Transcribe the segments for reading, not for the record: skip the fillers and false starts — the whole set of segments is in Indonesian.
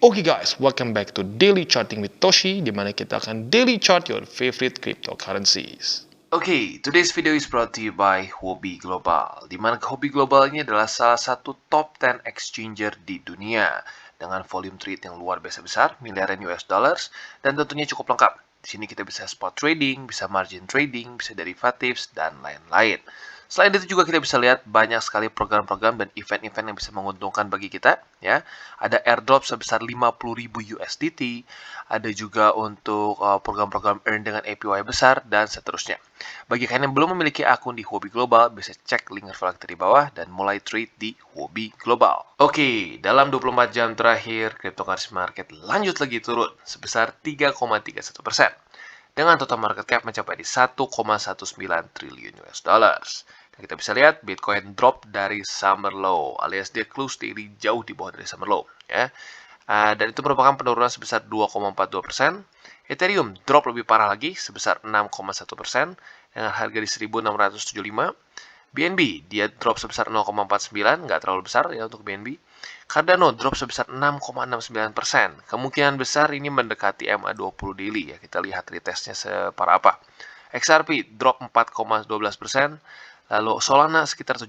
Oke guys, welcome back to Daily Charting with Toshi, di mana kita akan daily chart your favorite cryptocurrencies. Okay, today's video is brought to you by Huobi Global, di mana Huobi Global ini adalah salah satu top 10 exchanger di dunia dengan volume trade yang luar biasa besar, miliaran US dollars, dan tentunya cukup lengkap. Di sini kita bisa spot trading, bisa margin trading, bisa derivatives, dan lain-lain. Selain itu juga kita bisa lihat banyak sekali program-program dan event-event yang bisa menguntungkan bagi kita, ya. Ada airdrop sebesar 50.000 USDT, ada juga untuk program-program earn dengan APY besar, dan seterusnya. Bagi kalian yang belum memiliki akun di Huobi Global, bisa cek link reflektor di bawah dan mulai trade di Huobi Global. Oke, dalam 24 jam terakhir, cryptocurrency market lanjut lagi turun sebesar 3,31%. Dengan total market cap mencapai di 1,19 triliun US dollars. Dan kita bisa lihat Bitcoin drop dari summer low, alias dia close daily jauh di bawah dari summer low, ya. Dan itu merupakan penurunan sebesar 2,42%. Ethereum drop lebih parah lagi sebesar 6,1% dengan harga di 1.675. BNB dia drop sebesar 0,49, nggak terlalu besar ya untuk BNB. Cardano drop sebesar 6,69%. Kemungkinan besar ini mendekati MA20 daily ya. Kita lihat retestnya separah apa. XRP drop 4,12%, lalu Solana sekitar 7%,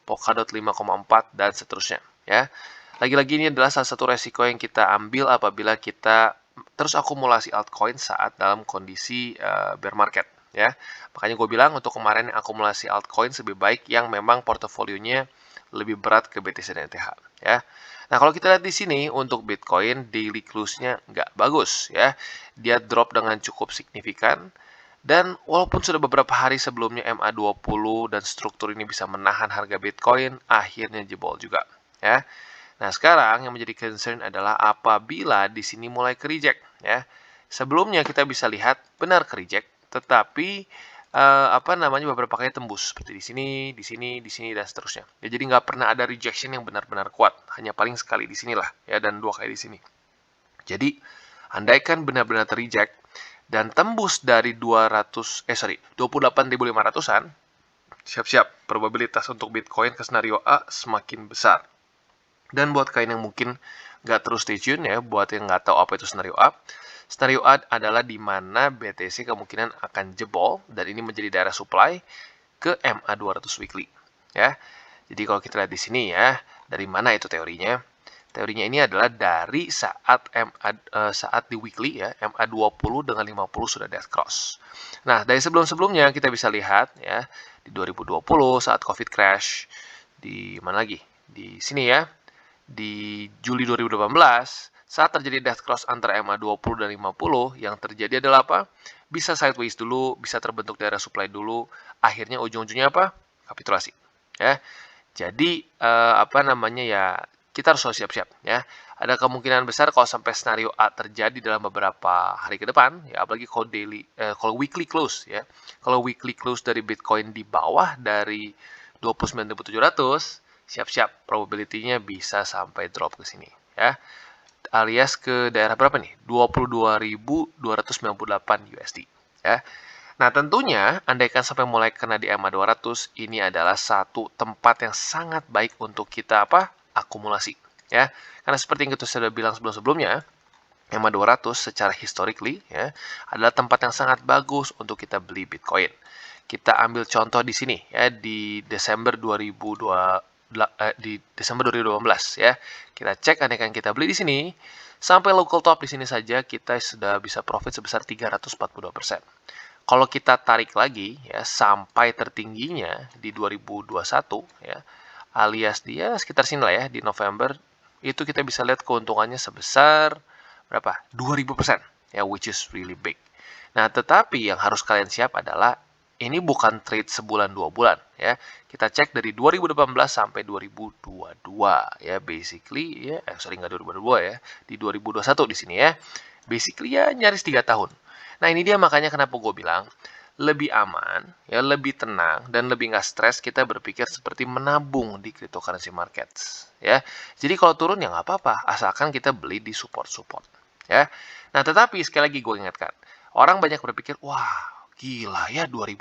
Polkadot 5,4 dan seterusnya ya. Lagi-lagi ini adalah salah satu resiko yang kita ambil apabila kita terus akumulasi altcoin saat dalam kondisi bear market ya. Makanya gue bilang untuk kemarin akumulasi altcoin lebih baik yang memang portofolionya lebih berat ke BTC dan ETH ya. Nah, kalau kita lihat di sini untuk Bitcoin daily close-nya nggak bagus ya. Dia drop dengan cukup signifikan dan walaupun sudah beberapa hari sebelumnya MA20 dan struktur ini bisa menahan harga Bitcoin, akhirnya jebol juga ya. Nah, sekarang yang menjadi concern adalah apabila di sini mulai ke-reject ya. Sebelumnya kita bisa lihat benar ke-reject, tetapi beberapa kali tembus seperti di sini dan seterusnya. Ya, jadi nggak pernah ada rejection yang benar-benar kuat, hanya paling sekali di sinilah ya dan 2 kali di sini. Jadi, andaikan benar-benar ter-reject dan tembus dari 28.500-an, siap-siap probabilitas untuk Bitcoin ke skenario A semakin besar. Dan buat kalian yang mungkin nggak terus stay tune ya, buat yang nggak tahu apa itu skenario A, skenario A adalah di mana BTC kemungkinan akan jebol dan ini menjadi daerah supply ke MA200 weekly ya. Jadi kalau kita lihat di sini ya, dari mana itu teorinya? Teorinya ini adalah dari saat saat di weekly ya, MA20 dengan 50 sudah death cross. Nah, dari sebelum-sebelumnya kita bisa lihat ya, di 2020 saat Covid crash, di mana lagi? Di sini ya, di Juli 2018, saat terjadi death cross antara MA20 dan 50, yang terjadi adalah apa? Bisa sideways dulu, bisa terbentuk daerah supply dulu, akhirnya ujung-ujungnya apa? Kapitulasi. Ya. Jadi kita harus siap-siap ya. Ada kemungkinan besar kalau sampai skenario A terjadi dalam beberapa hari ke depan, ya apalagi kalau weekly close ya. Kalau weekly close dari Bitcoin di bawah dari 29.700, siap-siap probability-nya bisa sampai drop ke sini ya. Alias ke daerah berapa nih? 22.298 USD ya. Nah, tentunya andaikan sampai mulai kena di MA200, ini adalah satu tempat yang sangat baik untuk kita akumulasi ya. Karena seperti yang kita sudah bilang sebelum-sebelumnya, MA200 secara historically ya adalah tempat yang sangat bagus untuk kita beli Bitcoin. Kita ambil contoh di sini ya di Desember 2018 ya. Kita cek andaikan kita beli di sini sampai local top di sini saja kita sudah bisa profit sebesar 342%. Kalau kita tarik lagi ya sampai tertingginya di 2021 ya, alias dia sekitar sini lah ya di November, itu kita bisa lihat keuntungannya sebesar berapa? 2000% ya, which is really big. Nah, tetapi yang harus kalian siap adalah ini bukan trade sebulan 2 bulan ya. Kita cek dari 2018 sampai 2022 ya, basically ya, nggak 2022 ya, di 2021 di sini ya. Basically ya nyaris 3 tahun. Nah, ini dia makanya kenapa gue bilang lebih aman, ya lebih tenang dan lebih nggak stres kita berpikir seperti menabung di cryptocurrency markets, ya. Jadi kalau turun ya nggak apa-apa, asalkan kita beli di support-support, ya. Nah, tetapi sekali lagi gue ingatkan, orang banyak berpikir, wah gila ya 2000%.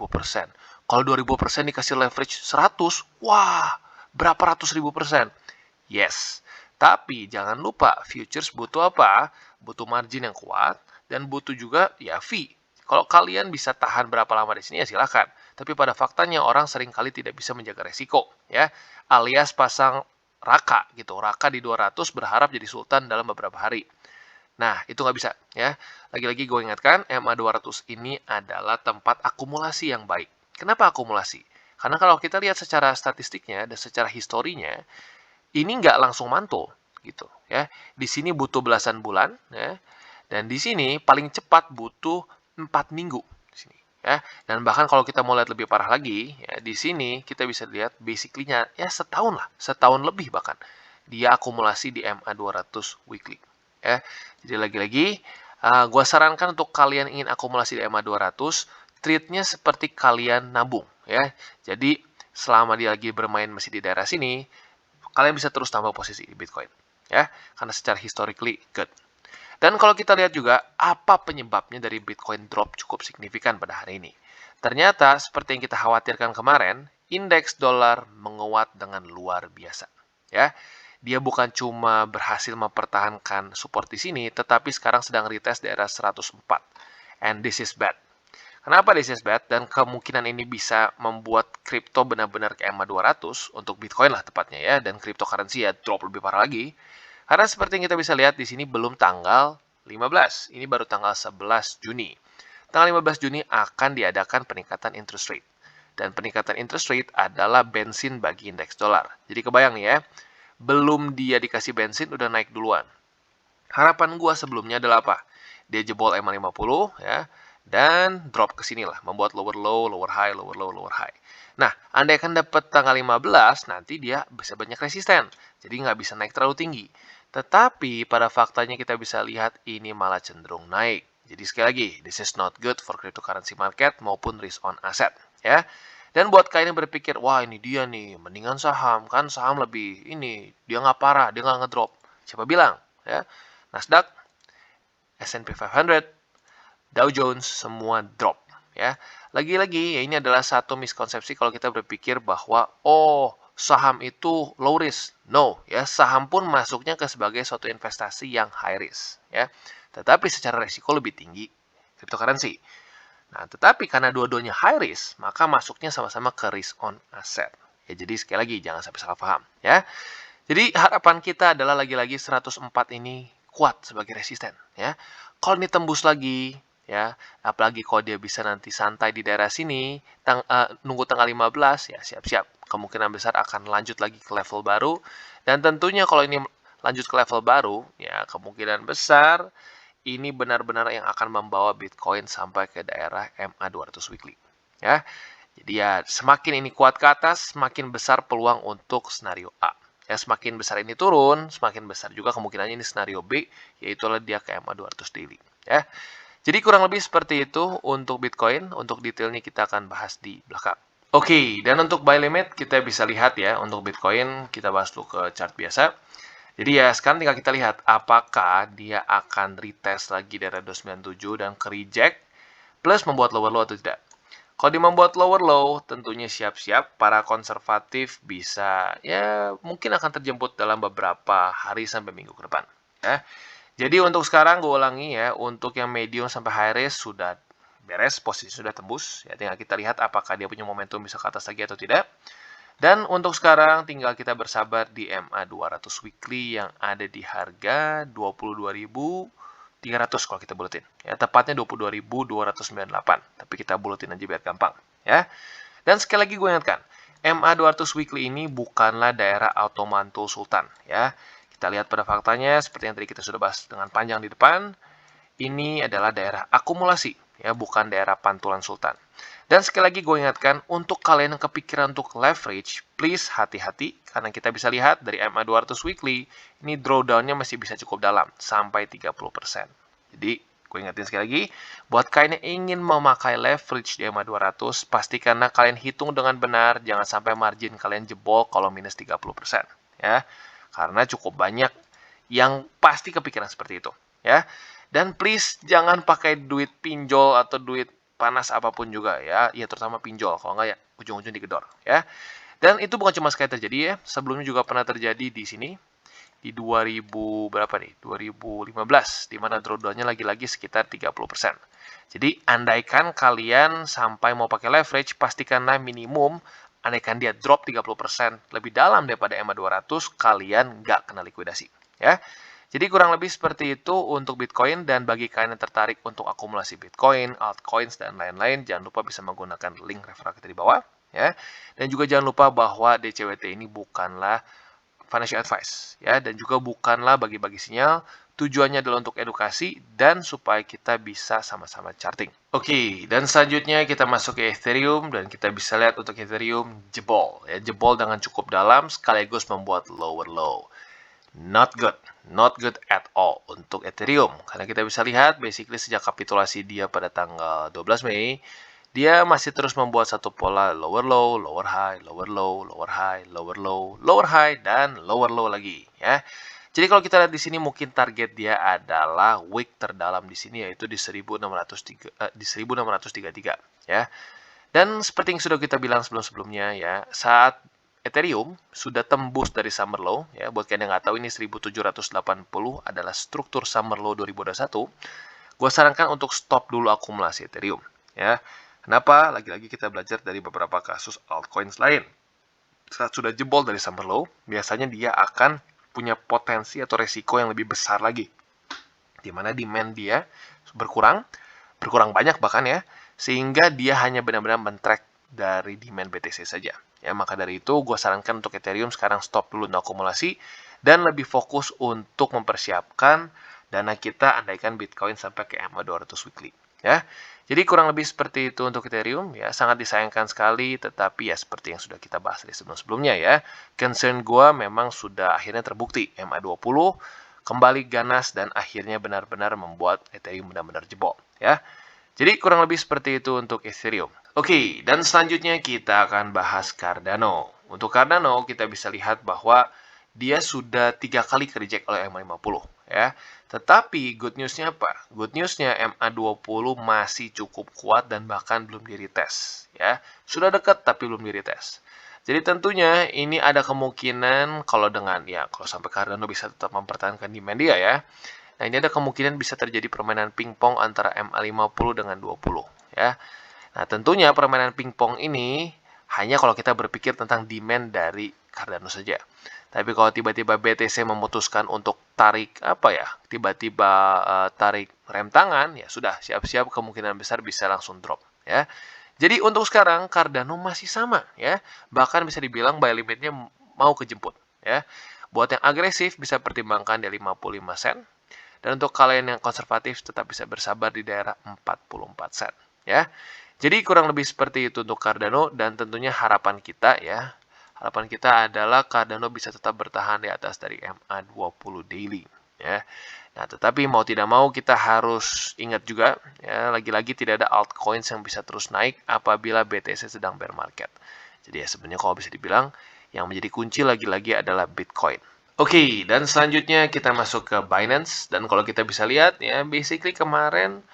Kalau 2000% dikasih leverage 100, wah berapa ratus ribu persen? Yes, Tapi jangan lupa, futures butuh apa? Butuh margin yang kuat dan butuh juga ya fee. Kalau kalian bisa tahan berapa lama di sini ya silakan. Tapi pada faktanya orang seringkali tidak bisa menjaga resiko, ya. Alias pasang raka gitu. Raka di 200 berharap jadi sultan dalam beberapa hari. Nah, itu nggak bisa, ya. Lagi-lagi gue ingatkan, MA200 ini adalah tempat akumulasi yang baik. Kenapa akumulasi? Karena kalau kita lihat secara statistiknya dan secara historinya, ini nggak langsung mantul gitu ya. Di sini butuh belasan bulan ya. Dan di sini paling cepat butuh 4 minggu di sini ya. Dan bahkan kalau kita mau lihat lebih parah lagi ya, di sini kita bisa lihat basically-nya ya setahun lah, setahun lebih bahkan. Dia akumulasi di MA200 weekly ya. Jadi lagi-lagi gua sarankan untuk kalian ingin akumulasi di MA200, treat-nya seperti kalian nabung ya. Jadi selama dia lagi bermain masih di daerah sini, kalian bisa terus tambah posisi di Bitcoin, ya, karena secara historically good. Dan kalau kita lihat juga, apa penyebabnya dari Bitcoin drop cukup signifikan pada hari ini? Ternyata, seperti yang kita khawatirkan kemarin, indeks dolar menguat dengan luar biasa. Ya, dia bukan cuma berhasil mempertahankan support di sini, tetapi sekarang sedang retest daerah 104. And this is bad. Kenapa this is bad? Dan kemungkinan ini bisa membuat kripto benar-benar ke MA200 untuk Bitcoin lah tepatnya ya, dan cryptocurrency ya drop lebih parah lagi. Karena seperti yang kita bisa lihat di sini belum tanggal 15, ini baru tanggal 11 Juni. Tanggal 15 Juni akan diadakan peningkatan interest rate. Dan peningkatan interest rate adalah bensin bagi indeks dolar. Jadi kebayang nih ya, belum dia dikasih bensin udah naik duluan. Harapan gua sebelumnya adalah apa? Dia jebol MA50 ya, dan drop ke sini lah, membuat lower low, lower high, lower low, lower high. Nah, andai kan dapat tanggal 15, nanti dia bisa banyak resisten. Jadi nggak bisa naik terlalu tinggi. Tetapi pada faktanya kita bisa lihat ini malah cenderung naik. Jadi sekali lagi, this is not good for cryptocurrency market maupun risk on asset. Ya. Dan buat kalian yang berpikir, wah ini dia nih, mendingan saham. Kan saham lebih ini, dia nggak parah, dia nggak ngedrop. Siapa bilang? Ya. Nasdaq, S&P 500, Dow Jones semua drop ya. Lagi-lagi ya ini adalah satu miskonsepsi kalau kita berpikir bahwa oh saham itu low risk. No, ya saham pun masuknya ke sebagai suatu investasi yang high risk ya. Tetapi secara risiko lebih tinggi cryptocurrency. Nah, tetapi karena dua-duanya high risk, maka masuknya sama-sama ke risk on asset. Ya, jadi sekali lagi jangan sampai salah paham ya. Jadi harapan kita adalah lagi-lagi 104 ini kuat sebagai resisten ya. Kalau ini tembus lagi ya, apalagi kalau dia bisa nanti santai di daerah sini, nunggu tanggal 15 ya siap-siap. Kemungkinan besar akan lanjut lagi ke level baru dan tentunya kalau ini lanjut ke level baru ya kemungkinan besar ini benar-benar yang akan membawa Bitcoin sampai ke daerah MA200 weekly ya. Jadi ya semakin ini kuat ke atas, semakin besar peluang untuk skenario A. Ya, semakin besar ini turun, semakin besar juga kemungkinannya ini skenario B, yaitu dia ke MA200 daily. Ya. Jadi kurang lebih seperti itu untuk Bitcoin. Untuk detailnya kita akan bahas di belakang. Oke, dan untuk buy limit kita bisa lihat ya, untuk Bitcoin kita bahas dulu ke chart biasa. Jadi ya sekarang tinggal kita lihat apakah dia akan retest lagi dari 297 dan ke reject plus membuat lower low atau tidak. Kalau dia membuat lower low, tentunya siap-siap para konservatif bisa ya mungkin akan terjemput dalam beberapa hari sampai minggu ke depan. Ya. Jadi untuk sekarang gue ulangi ya, untuk yang medium sampai high risk sudah beres, posisi sudah tembus. Ya, tinggal kita lihat apakah dia punya momentum bisa ke atas lagi atau tidak. Dan untuk sekarang tinggal kita bersabar di MA200 weekly yang ada di harga 22.300 kalau kita buletin. Ya, tepatnya 22.298. Tapi kita buletin aja biar gampang. Ya. Dan sekali lagi gue ingatkan, MA200 weekly ini bukanlah daerah automantul sultan. Ya. Kita lihat pada faktanya, seperti yang tadi kita sudah bahas dengan panjang di depan, ini adalah daerah akumulasi, ya, bukan daerah pantulan sultan. Dan sekali lagi gue ingatkan, untuk kalian yang kepikiran untuk leverage, please hati-hati, karena kita bisa lihat dari MA200 weekly, ini drawdown-nya masih bisa cukup dalam, sampai 30%. Jadi, gue ingetin sekali lagi, buat kalian yang ingin memakai leverage di MA200, pastikanlah kalian hitung dengan benar, jangan sampai margin kalian jebol kalau minus 30%. Ya. Karena cukup banyak yang pasti kepikiran seperti itu. Ya. Dan please jangan pakai duit pinjol atau duit panas apapun juga ya. Ya terutama pinjol. Kalau nggak ya ujung-ujung digedor. Ya. Dan itu bukan cuma sekali terjadi ya. Sebelumnya juga pernah terjadi di sini. di 2000 berapa nih? 2015 di mana drawdown-nya lagi-lagi sekitar 30%. Jadi andaikan kalian sampai mau pakai leverage, pastikanlah minimum andaikan dia drop 30% lebih dalam daripada EMA 200, kalian nggak kena likuidasi, ya. Jadi kurang lebih seperti itu untuk Bitcoin, dan bagi kalian yang tertarik untuk akumulasi Bitcoin, altcoins, dan lain-lain, jangan lupa bisa menggunakan link referral kita di bawah, ya. Dan juga jangan lupa bahwa DCWT ini bukanlah financial advice, ya, dan juga bukanlah bagi-bagi sinyal. Tujuannya adalah untuk edukasi dan supaya kita bisa sama-sama charting. Oke, dan selanjutnya kita masuk ke Ethereum, dan kita bisa lihat untuk Ethereum jebol, ya, jebol dengan cukup dalam sekaligus membuat lower low. Not good at all untuk Ethereum. Karena kita bisa lihat basically sejak kapitulasi dia pada tanggal 12 Mei, dia masih terus membuat satu pola lower low, lower high, lower low, lower high, lower low, lower high, dan lower low lagi, ya. Jadi kalau kita lihat di sini mungkin target dia adalah wick terdalam di sini, yaitu di 1633, ya. Dan seperti yang sudah kita bilang sebelum-sebelumnya, ya, saat Ethereum sudah tembus dari summer low, ya, buat kalian yang nggak tahu ini 1780 adalah struktur summer low 2021, gue sarankan untuk stop dulu akumulasi Ethereum, ya. Kenapa? Lagi-lagi kita belajar dari beberapa kasus altcoins lain. Saat sudah jebol dari summer low, biasanya dia akan punya potensi atau resiko yang lebih besar lagi, di mana demand dia berkurang banyak bahkan, ya, sehingga dia hanya benar-benar men-track dari demand BTC saja. Ya, maka dari itu gue sarankan untuk Ethereum sekarang stop dulu untuk akumulasi dan lebih fokus untuk mempersiapkan dana kita andaikan Bitcoin sampai ke EMA 200 weekly, ya. Jadi kurang lebih seperti itu untuk Ethereum, ya, sangat disayangkan sekali, tetapi ya seperti yang sudah kita bahas di sebelum-sebelumnya, ya. Concern gue memang sudah akhirnya terbukti, EMA 20 kembali ganas dan akhirnya benar-benar membuat Ethereum benar-benar jebol, ya. Jadi kurang lebih seperti itu untuk Ethereum. Oke, dan selanjutnya kita akan bahas Cardano. Untuk Cardano kita bisa lihat bahwa dia sudah 3 kali ke-reject oleh MA50, ya. Tetapi good news-nya apa? Good news-nya MA20 masih cukup kuat dan bahkan belum di-retest, ya. Sudah dekat tapi belum di-retest. Jadi tentunya ini ada kemungkinan kalau sampai Cardano bisa tetap mempertahankan demand dia, ya. Nah, ini ada kemungkinan bisa terjadi permainan pingpong antara MA50 dengan 20, ya. Nah, tentunya permainan pingpong ini hanya kalau kita berpikir tentang demand dari Cardano saja. Tapi kalau tiba-tiba BTC memutuskan untuk tarik tarik rem tangan, ya sudah, siap-siap kemungkinan besar bisa langsung drop, ya. Jadi untuk sekarang Cardano masih sama, ya. Bahkan bisa dibilang buy limitnya mau kejemput, ya. Buat yang agresif bisa pertimbangkan di 55 sen. Dan untuk kalian yang konservatif tetap bisa bersabar di daerah 44 sen, ya. Jadi kurang lebih seperti itu untuk Cardano, dan tentunya harapan kita adalah Cardano bisa tetap bertahan di atas dari MA20 daily, ya. Nah, tetapi mau tidak mau kita harus ingat juga, ya, lagi-lagi tidak ada altcoins yang bisa terus naik apabila BTC sedang bear market. Jadi ya sebenarnya kalau bisa dibilang yang menjadi kunci lagi-lagi adalah Bitcoin. Oke, dan selanjutnya kita masuk ke Binance, dan kalau kita bisa lihat, ya, basically kemarin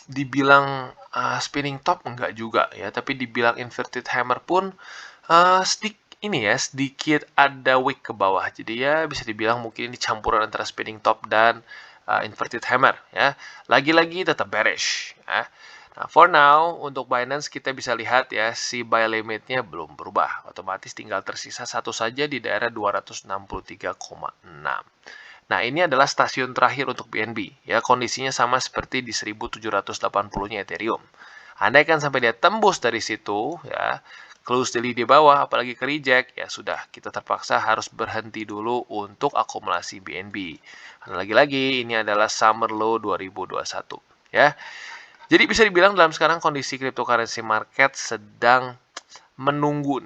dibilang spinning top enggak juga, ya, tapi dibilang inverted hammer pun sedikit ada wick ke bawah. Jadi ya bisa dibilang mungkin ini campuran antara spinning top dan inverted hammer, ya. Lagi-lagi tetap bearish, ya. Nah, for now, untuk Binance kita bisa lihat, ya, si buy limitnya belum berubah. Otomatis tinggal tersisa satu saja di daerah 263,6. Nah, ini adalah stasiun terakhir untuk BNB. Ya, kondisinya sama seperti di 1780-nya Ethereum. Andaikan sampai dia tembus dari situ, ya, close daily di bawah, apalagi ke reject, ya sudah, kita terpaksa harus berhenti dulu untuk akumulasi BNB. Karena lagi-lagi ini adalah summer low 2021, ya. Jadi bisa dibilang dalam sekarang kondisi cryptocurrency market sedang menunggu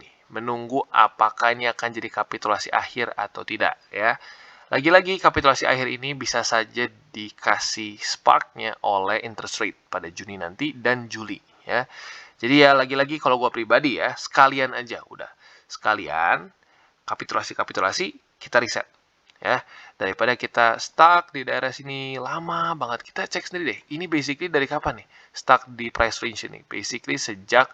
apakah ini akan jadi kapitulasi akhir atau tidak, ya. Lagi-lagi kapitulasi akhir ini bisa saja dikasih sparknya oleh interest rate pada Juni nanti dan Juli, ya. Jadi ya lagi-lagi kalau gue pribadi, ya, sekalian kapitulasi kita reset, ya, daripada kita stuck di daerah sini lama banget. Kita cek sendiri deh, ini basically dari kapan nih stuck di price range ini? Basically sejak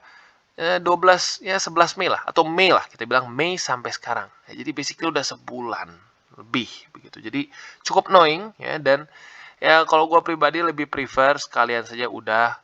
12 ya 11 Mei lah atau Mei lah, kita bilang Mei sampai sekarang. Ya, jadi basically udah sebulan lebih begitu. Jadi cukup annoying ya, dan ya kalau gue pribadi lebih prefer sekalian saja udah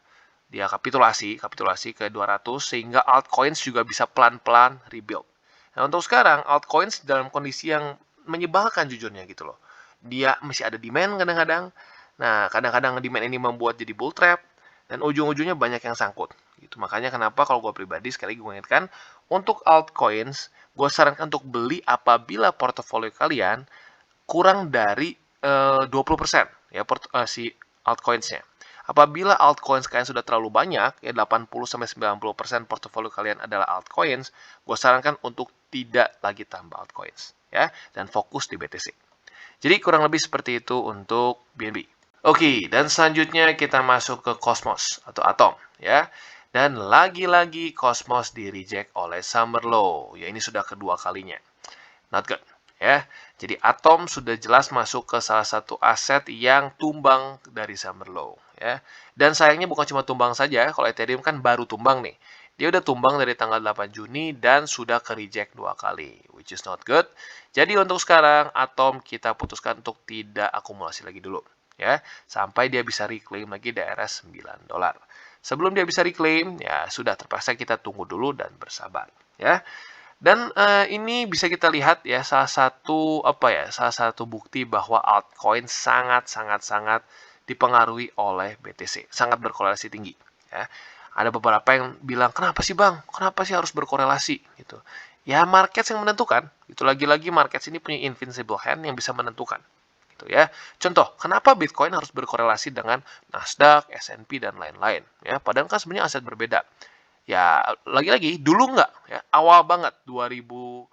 dia kapitulasi ke 200 sehingga altcoins juga bisa pelan-pelan rebuild. Nah, untuk sekarang altcoins dalam kondisi yang menyebalkan jujurnya gitu loh. Dia masih ada demand kadang-kadang. Nah, kadang-kadang demand ini membuat jadi bull trap dan ujung-ujungnya banyak yang sangkut. Gitu. Makanya kenapa kalau gue pribadi sekali lagi gue ingatkan untuk altcoins, gue sarankan untuk beli apabila portofolio kalian kurang dari 20% ya si altcoins-nya. Apabila altcoins kalian sudah terlalu banyak, ya 80-90% portofolio kalian adalah altcoins, gue sarankan untuk tidak lagi tambah altcoins, ya, dan fokus di BTC. Jadi kurang lebih seperti itu untuk BNB. Oke, dan selanjutnya kita masuk ke Cosmos atau Atom, ya. Dan lagi-lagi Cosmos di reject oleh Summer Low. Ya, ini sudah kedua kalinya. Not good. Ya, jadi Atom sudah jelas masuk ke salah satu aset yang tumbang dari summer low, ya. Dan sayangnya bukan cuma tumbang saja, kalau Ethereum kan baru tumbang nih. Dia udah tumbang dari tanggal 8 Juni dan sudah ke reject 2 kali, which is not good. Jadi untuk sekarang Atom kita putuskan untuk tidak akumulasi lagi dulu, ya, sampai dia bisa reclaim lagi daerah $9. Sebelum dia bisa reclaim, ya sudah terpaksa kita tunggu dulu dan bersabar, ya. Dan ini bisa kita lihat ya salah satu bukti bahwa altcoin sangat dipengaruhi oleh BTC, sangat berkorelasi tinggi. Ya. Ada beberapa yang bilang kenapa sih bang, kenapa sih harus berkorelasi gitu? Ya market yang menentukan. Itu lagi-lagi market ini punya invincible hand yang bisa menentukan. Gitu ya. Contoh, kenapa Bitcoin harus berkorelasi dengan Nasdaq, S&P dan lain-lain? Ya, padahal kan sebenarnya aset berbeda. Ya, lagi-lagi dulu nggak ya, awal banget 2011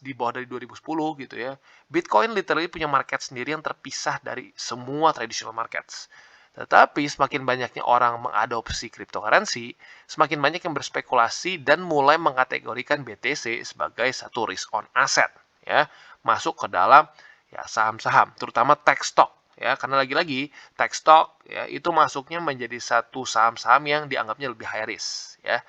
di bawah dari 2010 gitu ya. Bitcoin literally punya market sendiri yang terpisah dari semua traditional markets. Tetapi semakin banyaknya orang mengadopsi cryptocurrency, semakin banyak yang berspekulasi dan mulai mengkategorikan BTC sebagai satu risk on asset ya, masuk ke dalam ya saham-saham, terutama tech stock. Ya, karena lagi-lagi tech stock ya itu masuknya menjadi satu saham-saham yang dianggapnya lebih high risk ya.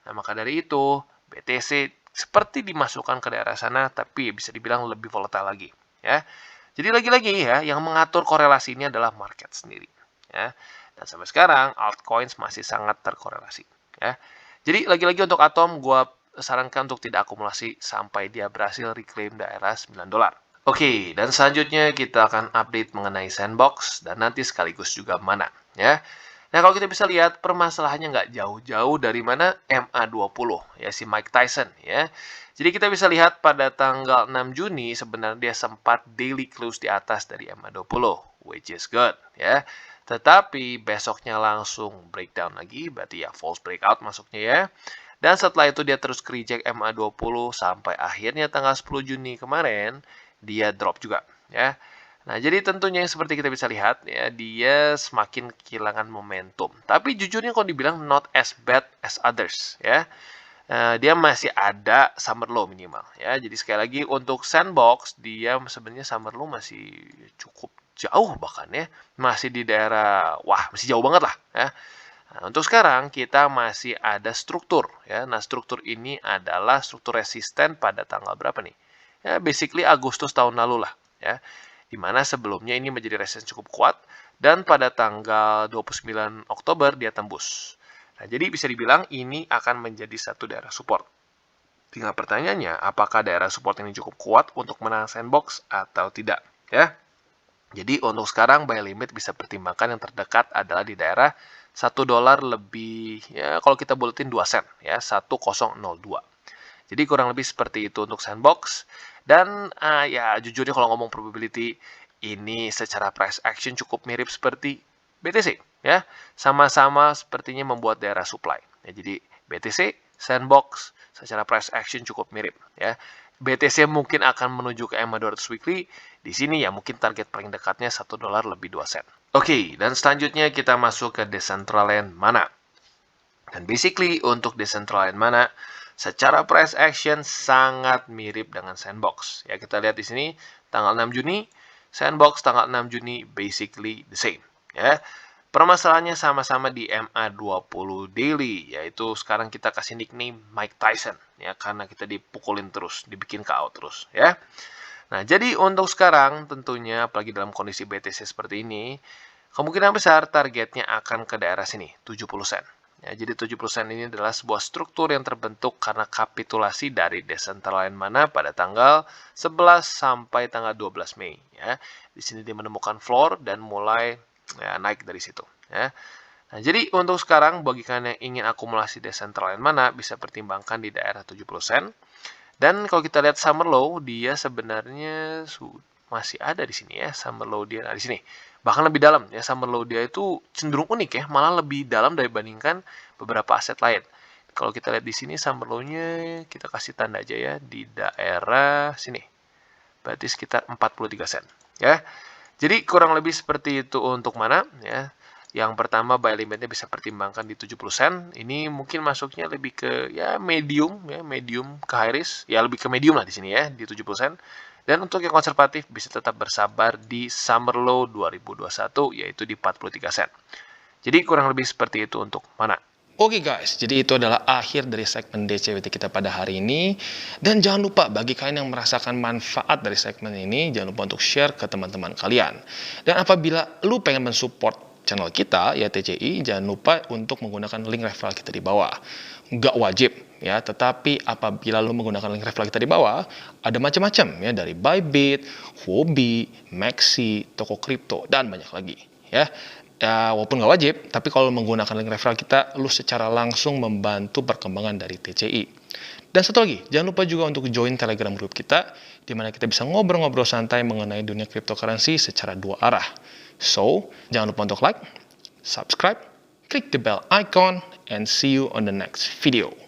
Nah, maka dari itu BTC seperti dimasukkan ke daerah sana tapi bisa dibilang lebih volatile lagi ya. Jadi lagi-lagi ya yang mengatur korelasi ini adalah market sendiri ya. Dan sampai sekarang altcoins masih sangat terkorelasi ya. Jadi lagi-lagi untuk Atom gua sarankan untuk tidak akumulasi sampai dia berhasil reclaim daerah $9. Oke, dan selanjutnya kita akan update mengenai Sandbox dan nanti sekaligus juga mana, ya. Nah, kalau kita bisa lihat permasalahannya nggak jauh-jauh dari mana MA20, ya si Mike Tyson, ya. Jadi kita bisa lihat pada tanggal 6 Juni sebenarnya dia sempat daily close di atas dari MA20, which is good, ya. Tetapi besoknya langsung breakdown lagi, berarti ya false breakout masuknya ya. Dan setelah itu dia terus reject MA20 sampai akhirnya tanggal 10 Juni kemarin dia drop juga ya. Nah, jadi tentunya yang seperti kita bisa lihat ya, dia semakin kehilangan momentum. Tapi jujurnya kalau dibilang not as bad as others ya. Dia masih ada summer low minimal ya. Jadi sekali lagi untuk Sandbox dia sebenarnya summer low masih cukup jauh bahkan ya. Masih di daerah masih jauh banget lah ya. Nah, untuk sekarang kita masih ada struktur ya. Nah, struktur ini adalah struktur resisten pada tanggal berapa nih? Ya, basically Agustus tahun lalu lah ya. Dimana sebelumnya ini menjadi resisten cukup kuat dan pada tanggal 29 Oktober dia tembus. Nah, jadi bisa dibilang ini akan menjadi satu daerah support. Tinggal pertanyaannya, apakah daerah support ini cukup kuat untuk menahan Sandbox atau tidak ya? Jadi untuk sekarang buy limit bisa pertimbangkan yang terdekat adalah di daerah $1 lebih ya kalau kita buletin 2 sen ya 1002. Jadi kurang lebih seperti itu untuk Sandbox. Dan ya jujurnya kalau ngomong probability ini secara price action cukup mirip seperti BTC ya. Sama-sama sepertinya membuat daerah supply. Ya, jadi BTC, Sandbox secara price action cukup mirip ya. BTC mungkin akan menuju ke EMA 200 weekly. Di sini ya mungkin target paling dekatnya $1 lebih 2 sen. Oke, dan selanjutnya kita masuk ke Decentraland Mana. Dan basically untuk Decentraland Mana secara price action sangat mirip dengan Sandbox. Ya, kita lihat di sini tanggal 6 Juni, Sandbox tanggal 6 Juni basically the same, ya. Permasalahannya sama-sama di MA20 daily, yaitu sekarang kita kasih nickname Mike Tyson ya, karena kita dipukulin terus, dibikin KO terus ya. Nah, jadi untuk sekarang tentunya apalagi dalam kondisi BTC seperti ini, kemungkinan besar targetnya akan ke daerah sini, 70 sen. Ya, jadi 70 sen ini adalah sebuah struktur yang terbentuk karena kapitulasi dari Decentraland Mana pada tanggal 11 sampai tanggal 12 Mei. Ya. Di sini dia menemukan floor dan mulai ya, naik dari situ. Ya. Nah, jadi untuk sekarang bagi kalian yang ingin akumulasi Decentraland Mana bisa pertimbangkan di daerah 70 sen. Dan kalau kita lihat summer low, dia sebenarnya masih ada di sini ya, summer low dia di sini. Bahkan lebih dalam ya, summer low dia itu cenderung unik ya, malah lebih dalam dibandingkan beberapa aset lain. Kalau kita lihat di sini summer low-nya kita kasih tanda aja ya di daerah sini. Berarti sekitar 43 sen ya. Jadi kurang lebih seperti itu untuk Mana ya. Yang pertama buy limitnya bisa pertimbangkan di 70 sen. Ini mungkin masuknya lebih ke ya medium ke high risk. Ya lebih ke medium lah di sini ya di 70 sen. Dan untuk yang konservatif bisa tetap bersabar di summer low 2021 yaitu di 43 sen. Jadi kurang lebih seperti itu untuk Mana. Oke guys, jadi itu adalah akhir dari segmen DCWT kita pada hari ini. Dan jangan lupa bagi kalian yang merasakan manfaat dari segmen ini, jangan lupa untuk share ke teman-teman kalian. Dan apabila lu pengen mensupport channel kita, ya TCI, jangan lupa untuk menggunakan link referral kita di bawah. Nggak wajib, ya, tetapi apabila lu menggunakan link referral kita di bawah, ada macam-macam, ya, dari Bybit, Huobi, Maxi, toko kripto, dan banyak lagi, ya. Ya, walaupun nggak wajib, tapi kalau menggunakan link referral kita, lu secara langsung membantu perkembangan dari TCI. Dan satu lagi, jangan lupa juga untuk join Telegram group kita, di mana kita bisa ngobrol-ngobrol santai mengenai dunia cryptocurrency secara dua arah. So, jangan lupa untuk like, subscribe, click the bell icon, and see you on the next video.